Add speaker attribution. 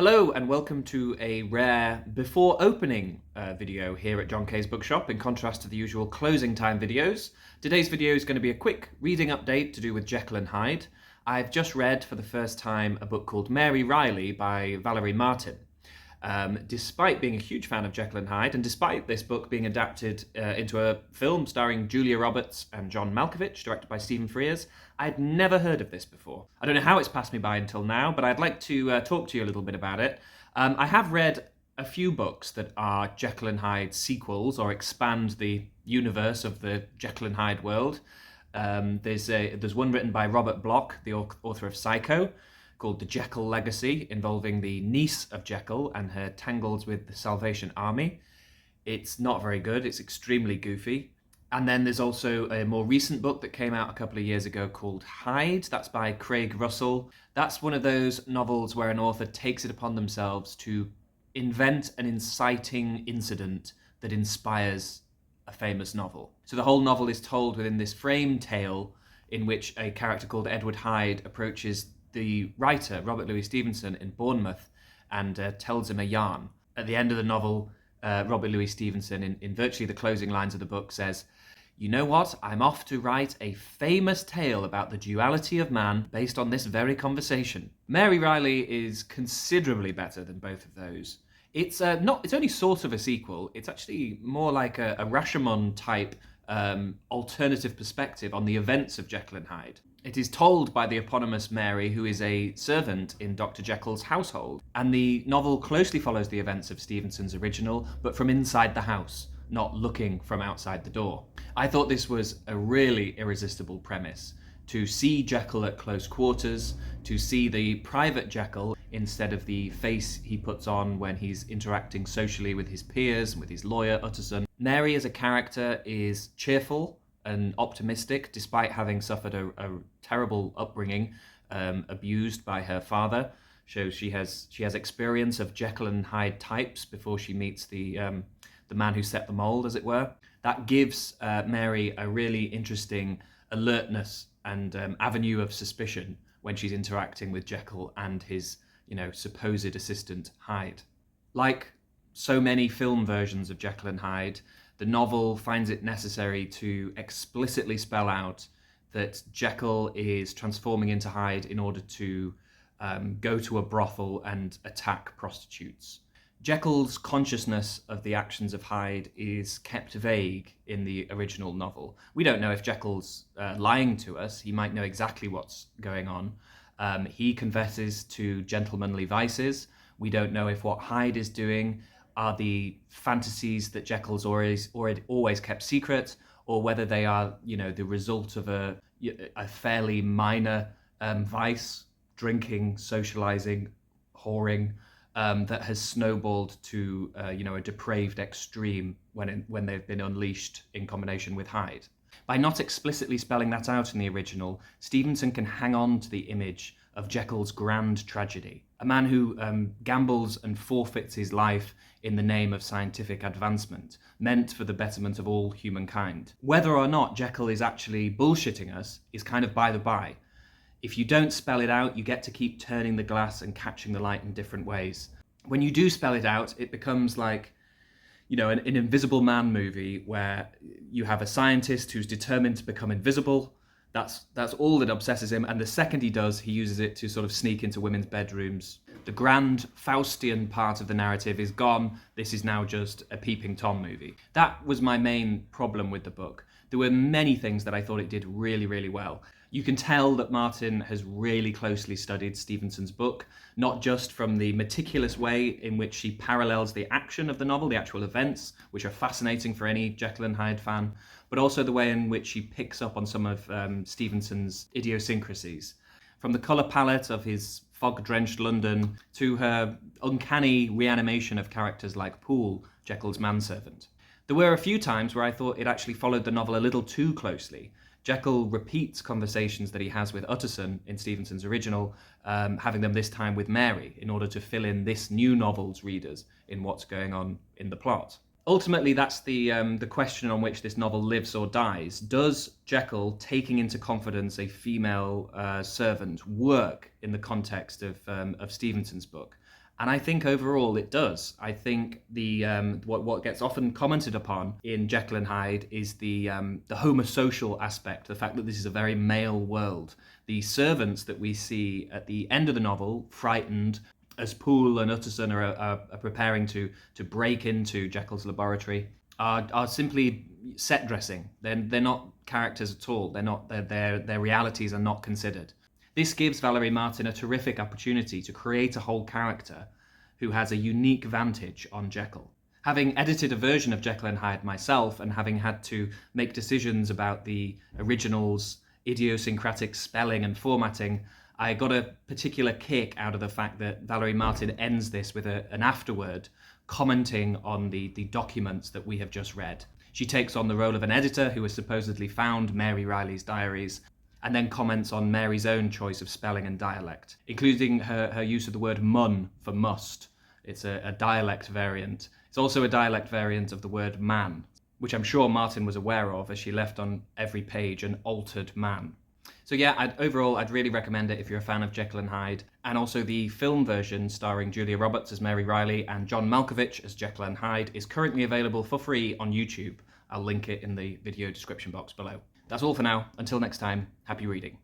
Speaker 1: Hello and welcome to a rare before opening video here at John K's Bookshop, in contrast to the usual closing time videos. Today's video is going to be a quick reading update to do with Jekyll and Hyde. I've just read for the first time a book called Mary Reilly by Valerie Martin. Despite being a huge fan of Jekyll and Hyde, and despite this book being adapted into a film starring Julia Roberts and John Malkovich, directed by Stephen Frears, I'd never heard of this before. I don't know how it's passed me by until now, but I'd like to talk to you a little bit about it. I have read a few books that are Jekyll and Hyde sequels or expand the universe of the Jekyll and Hyde world. There's one written by Robert Bloch, the author of Psycho, called The Jekyll Legacy, involving the niece of Jekyll and her tangles with the Salvation Army. It's not very good, it's extremely goofy. And then there's also a more recent book that came out a couple of years ago called Hyde. That's by Craig Russell. That's one of those novels where an author takes it upon themselves to invent an inciting incident that inspires a famous novel. So the whole novel is told within this framed tale in which a character called Edward Hyde approaches the writer, Robert Louis Stevenson, in Bournemouth and tells him a yarn. At the end of the novel, Robert Louis Stevenson, in virtually the closing lines of the book, says, "You know what? I'm off to write a famous tale about the duality of man based on this very conversation." Mary Reilly is considerably better than both of those. It's only sort of a sequel. It's actually more like a Rashomon type alternative perspective on the events of Jekyll and Hyde. It is told by the eponymous Mary, who is a servant in Dr. Jekyll's household, and the novel closely follows the events of Stevenson's original, but from inside the house, not looking from outside the door. I thought this was a really irresistible premise, to see Jekyll at close quarters, to see the private Jekyll instead of the face he puts on when he's interacting socially with his peers and with his lawyer, Utterson. Mary as a character is cheerful and optimistic, despite having suffered a terrible upbringing, abused by her father. Shows she has experience of Jekyll and Hyde types before she meets the man who set the mold, as it were. That gives Mary a really interesting alertness and avenue of suspicion when she's interacting with Jekyll and his, supposed assistant Hyde. Like so many film versions of Jekyll and Hyde, the novel finds it necessary to explicitly spell out that Jekyll is transforming into Hyde in order to go to a brothel and attack prostitutes. Jekyll's consciousness of the actions of Hyde is kept vague in the original novel. We don't know if Jekyll's lying to us. He might know exactly what's going on. He confesses to gentlemanly vices. We don't know if what Hyde is doing are the fantasies that Jekyll's always kept secret, or whether they are, the result of a fairly minor vice, drinking, socializing, whoring, that has snowballed to a depraved extreme when they've been unleashed in combination with Hyde. By not explicitly spelling that out in the original, Stevenson can hang on to the image of Jekyll's grand tragedy, a man who gambles and forfeits his life in the name of scientific advancement, meant for the betterment of all humankind. Whether or not Jekyll is actually bullshitting us is kind of by the by. If you don't spell it out, you get to keep turning the glass and catching the light in different ways. When you do spell it out, it becomes like, an Invisible Man movie where you have a scientist who's determined to become invisible. That's all that obsesses him, and the second he does, he uses it to sort of sneak into women's bedrooms. The grand Faustian part of the narrative is gone. This is now just a Peeping Tom movie. That was my main problem with the book. There were many things that I thought it did really, really well. You can tell that Martin has really closely studied Stevenson's book, not just from the meticulous way in which she parallels the action of the novel, the actual events, which are fascinating for any Jekyll and Hyde fan, but also the way in which she picks up on some of Stevenson's idiosyncrasies. From the colour palette of his fog-drenched London to her uncanny reanimation of characters like Poole, Jekyll's manservant. There were a few times where I thought it actually followed the novel a little too closely. Jekyll repeats conversations that he has with Utterson in Stevenson's original, having them this time with Mary, in order to fill in this new novel's readers in what's going on in the plot. Ultimately, that's the question on which this novel lives or dies. Does Jekyll taking into confidence a female servant work in the context of Stevenson's book? And I think overall it does. I think the what gets often commented upon in Jekyll and Hyde is the homosocial aspect, the fact that this is a very male world. The servants that we see at the end of the novel, frightened, as Poole and Utterson are preparing to break into Jekyll's laboratory, are simply set dressing. They're not characters at all. They're not. Their realities are not considered. This gives Valerie Martin a terrific opportunity to create a whole character who has a unique vantage on Jekyll. Having edited a version of Jekyll and Hyde myself and having had to make decisions about the original's idiosyncratic spelling and formatting, I got a particular kick out of the fact that Valerie Martin ends this with an afterword commenting on the documents that we have just read. She takes on the role of an editor who has supposedly found Mary Reilly's diaries, and then comments on Mary's own choice of spelling and dialect, including her use of the word mun for must. It's a dialect variant. It's also a dialect variant of the word man, which I'm sure Martin was aware of as she left on every page an altered man. So yeah, overall, I'd really recommend it if you're a fan of Jekyll and Hyde. And also the film version starring Julia Roberts as Mary Reilly and John Malkovich as Jekyll and Hyde is currently available for free on YouTube. I'll link it in the video description box below. That's all for now. Until next time, happy reading.